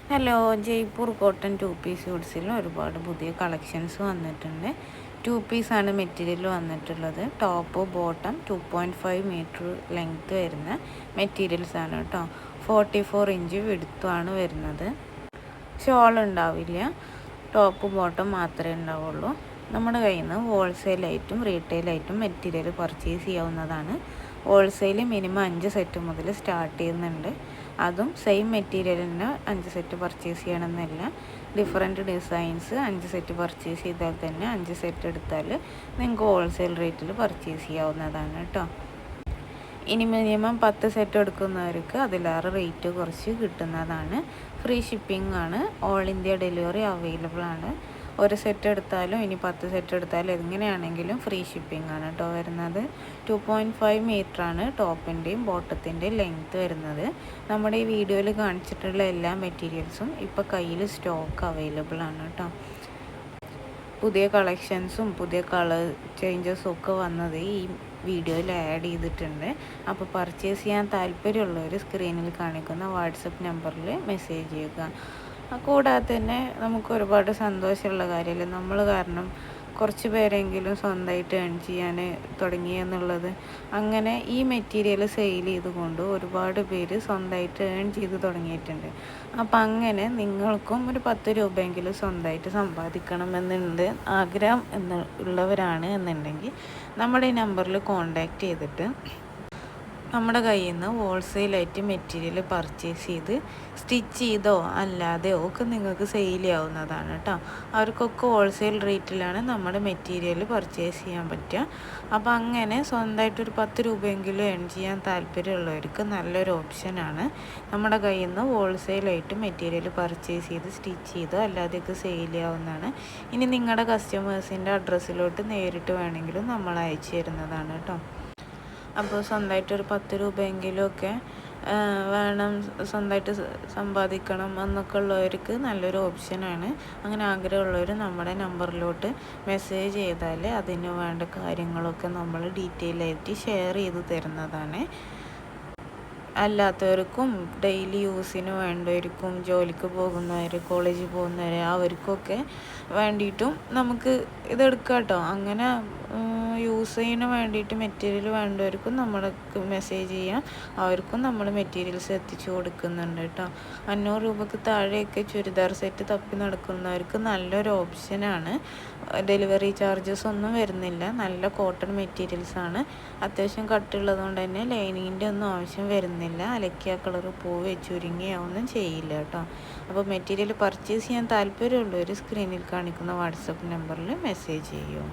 Hello, Jaipur cotton 2 piece സ്യൂട്ട്സിൽ ഒരുപാട് പുതിയ collections വന്നിട്ടുണ്ട്. 2 പീസാണ് മെറ്റീരിയൽ വന്നിട്ടുള്ളത്. ടോപ്പ് ബോട്ടം 2.5 മീറ്റർ ലെങ്ത്ത് വരുന്ന മെറ്റീരിയൽസാണ് കേട്ടോ. 44 ഇഞ്ച് വിടുത്തുമാണ് വരുന്നത്. ഷോൾ ഉണ്ടാവില്ല, ടോപ്പ് ബോട്ടം മാത്രമേ ഉണ്ടാവുള്ളൂ. നമ്മുടെ കയ്യിൽ നിന്ന് ഹോൾസെയിലായിട്ടും റീറ്റെയിലായിട്ടും മെറ്റീരിയൽ പർച്ചേസ് ചെയ്യാവുന്നതാണ്. ഹോൾസെയിൽ മിനിമം 5 സെറ്റ് മുതൽ സ്റ്റാർട്ട് ചെയ്യുന്നുണ്ട്. അതും സെയിം മെറ്റീരിയലിന് 5 സെറ്റ് പർച്ചേസ് ചെയ്യണമെന്നില്ല. ഡിഫറെൻറ്റ് ഡിസൈൻസ് 5 സെറ്റ് പർച്ചേസ് ചെയ്താൽ തന്നെ 5 സെറ്റ് എടുത്താൽ നിങ്ങൾക്ക് ഹോൾസെയിൽ റേറ്റിൽ പർച്ചേസ് ചെയ്യാവുന്നതാണ് കേട്ടോ. ഇനി മിനിമം 10 സെറ്റ് എടുക്കുന്നവർക്ക് അതിലേറെ റേറ്റ് കുറച്ച് കിട്ടുന്നതാണ്. ഫ്രീ ഷിപ്പിംഗ് ആണ്. ഓൾ ഇന്ത്യ ഡെലിവറി അവൈലബിൾ ആണ്. ഒരു സെറ്റ് എടുത്താലും ഇനി 10 സെറ്റ് എടുത്താലും എങ്ങനെയാണെങ്കിലും ഫ്രീ ഷിപ്പിംഗ് ആണ് കേട്ടോ വരുന്നത്. 2.5 മീറ്ററാണ് ടോപ്പിൻ്റെയും ബോട്ടത്തിൻ്റെയും ലെങ്ത്ത് വരുന്നത്. നമ്മുടെ ഈ വീഡിയോയിൽ കാണിച്ചിട്ടുള്ള എല്ലാ മെറ്റീരിയൽസും ഇപ്പോൾ കയ്യിൽ സ്റ്റോക്ക് അവൈലബിൾ ആണ് കേട്ടോ. പുതിയ കളക്ഷൻസും പുതിയ കളർ ചേഞ്ചസും ഒക്കെ വന്നത് ഈ വീഡിയോയിൽ ആഡ് ചെയ്തിട്ടുണ്ട്. അപ്പോൾ പർച്ചേസ് ചെയ്യാൻ താല്പര്യമുള്ളവർ സ്ക്രീനിൽ കാണിക്കുന്ന വാട്സപ്പ് നമ്പറിൽ മെസ്സേജ് ചെയ്യുക. കൂടാതെ തന്നെ നമുക്ക് ഒരുപാട് സന്തോഷമുള്ള കാര്യമല്ലേ, നമ്മൾ കാരണം കുറച്ച് പേരെങ്കിലും സ്വന്തമായിട്ട് ഏൺ ചെയ്യാൻ തുടങ്ങിയെന്നുള്ളത്. അങ്ങനെ ഈ മെറ്റീരിയൽ സെയിൽ ചെയ്തുകൊണ്ട് ഒരുപാട് പേര് സ്വന്തമായിട്ട് ഏൺ ചെയ്ത് തുടങ്ങിയിട്ടുണ്ട്. അപ്പം അങ്ങനെ നിങ്ങൾക്കും ഒരു 10 രൂപയെങ്കിലും സ്വന്തമായിട്ട് സമ്പാദിക്കണമെന്നുണ്ട് ആഗ്രഹം ഉള്ളവരാണ് എന്നുണ്ടെങ്കിൽ നമ്മുടെ ഈ നമ്പറിൽ കോൺടാക്റ്റ് ചെയ്തിട്ട് നമ്മുടെ കയ്യിൽ നിന്ന് ഹോൾസെയിലായിട്ട് മെറ്റീരിയൽ പർച്ചേസ് ചെയ്ത് സ്റ്റിച്ച് ചെയ്തോ അല്ലാതെയോ ഒക്കെ നിങ്ങൾക്ക് സെയിൽ ചെയ്യാവുന്നതാണ് കേട്ടോ. അവർക്കൊക്കെ ഹോൾസെയിൽ റേറ്റിലാണ് നമ്മുടെ മെറ്റീരിയൽ പർച്ചേസ് ചെയ്യാൻ പറ്റുക. അപ്പോൾ അങ്ങനെ സ്വന്തമായിട്ടൊരു 10 രൂപയെങ്കിലും ഏൺ ചെയ്യാൻ താല്പര്യമുള്ളവർക്ക് നല്ലൊരു ഓപ്ഷനാണ്. നമ്മുടെ കയ്യിൽ നിന്ന് ഹോൾസെയിലായിട്ട് മെറ്റീരിയൽ പർച്ചേസ് ചെയ്ത് സ്റ്റിച്ച് ചെയ്തോ അല്ലാതെയൊക്കെ സെയിൽ ചെയ്യാവുന്നതാണ്. ഇനി നിങ്ങളുടെ കസ്റ്റമേഴ്സിൻ്റെ അഡ്രസ്സിലോട്ട് നേരിട്ട് വേണമെങ്കിലും നമ്മൾ അയച്ചു തരുന്നതാണ് കേട്ടോ. അപ്പോൾ സ്വന്തമായിട്ടൊരു 10 രൂപയെങ്കിലുമൊക്കെ വേണം, സ്വന്തമായിട്ട് സമ്പാദിക്കണം എന്നൊക്കെ ഉള്ളവർക്ക് നല്ലൊരു ഓപ്ഷനാണ്. അങ്ങനെ ആഗ്രഹമുള്ളവർ നമ്മുടെ നമ്പറിലോട്ട് മെസ്സേജ് ചെയ്താൽ അതിന് വേണ്ട കാര്യങ്ങളൊക്കെ നമ്മൾ ഡീറ്റെയിൽ ആയിട്ട് ഷെയർ ചെയ്ത് തരുന്നതാണ്. അല്ലാത്തവർക്കും ഡെയിലി യൂസിന് വേണ്ടവർക്കും ജോലിക്ക് പോകുന്നവർ കോളേജിൽ പോകുന്നവർ അവർക്കൊക്കെ വേണ്ടിയിട്ടും നമുക്ക് ഇതെടുക്കാം കേട്ടോ. അങ്ങനെ യൂസ് ചെയ്യാൻ വേണ്ടിയിട്ട് മെറ്റീരിയൽ വേണ്ടവർക്കും നമ്മൾക്ക് മെസ്സേജ് ചെയ്യാം. അവർക്കും നമ്മൾ മെറ്റീരിയൽസ് എത്തിച്ചു കൊടുക്കുന്നുണ്ട് കേട്ടോ. 500 രൂപയ്ക്ക് താഴെയൊക്കെ ചുരിദാർ സെറ്റ് തപ്പി നടക്കുന്നവർക്ക് നല്ലൊരു ഓപ്ഷനാണ്. ഡെലിവറി ചാർജസ് ഒന്നും വരുന്നില്ല. നല്ല കോട്ടൺ മെറ്റീരിയൽസാണ്. അത്യാവശ്യം കട്ടുള്ളത് കൊണ്ട് തന്നെ ലൈനിങ്ങിൻ്റെ ഒന്നും ആവശ്യം വരുന്നില്ല. അലക്കിയ കളർ പോവുകയോ ചുരുങ്ങിയോ ഒന്നും ചെയ്യില്ല കേട്ടോ. അപ്പോൾ മെറ്റീരിയൽ പർച്ചേസ് ചെയ്യാൻ താല്പര്യമുള്ളവർ സ്ക്രീനിൽ കാണിക്കുന്ന വാട്സപ്പ് നമ്പറിൽ മെസ്സേജ് ചെയ്യൂ.